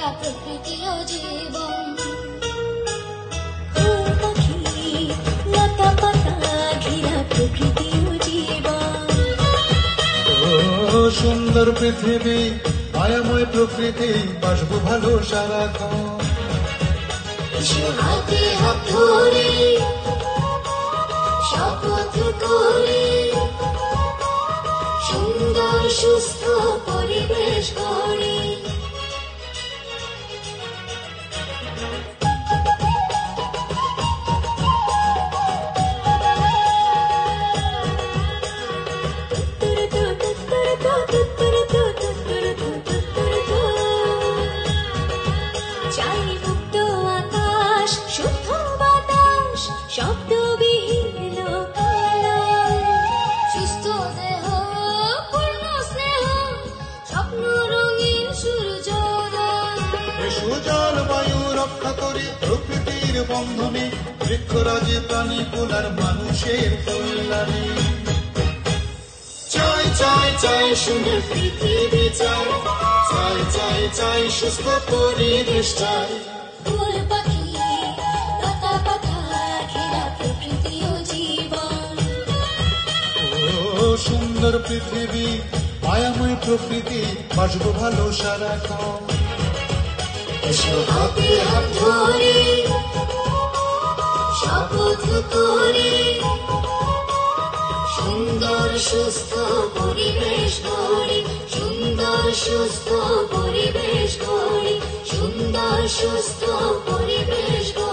ঘেরা প্রকৃতি ও জীবন। ফুল পাখি লতা পাতা ঘেরা প্রকৃতি ও জীবন। ও সুন্দর পৃথিবী মায়াময় প্রকৃতি, বাসবো ভালো সারাক্ষণ। এসো হাতে হাত ধরে শপথ করে সুন্দর সুস্থ পরিবেশ গড়ে। চাই মুক্ত আকাশ, শুদ্ধ বাতাস, শব্দবিহীন লোকালয়। সুস্থ দেহ পূর্ণ স্নেহ স্বপ্ন রঙিন সূর্যোদয়। এসো জলবায়ু রক্ষা করি প্রকৃতির বন্ধনে, বৃক্ষরাজি প্রাণী কুলার মানুষের কল্যাণে। চাই চাই চাই সুন্দর পৃথিবী চাই, চাই চাই চাই সুস্থ পরিবেশ চাই। ফুল পাখি লতা পাতা ঘেরা প্রকৃতি ও জীবন। ও সুন্দর পৃথিবী মায়াময় প্রকৃতি, বাসবো ভালো সারাক্ষণ। এসো হাতে হাত ধরে শপথ করে সুন্দর সুস্থ পরিবেশ গড়ে। সুন্দর সুস্থ পরিবেশ গড়ে। সুন্দর সুস্থ পরিবেশ গড়ে।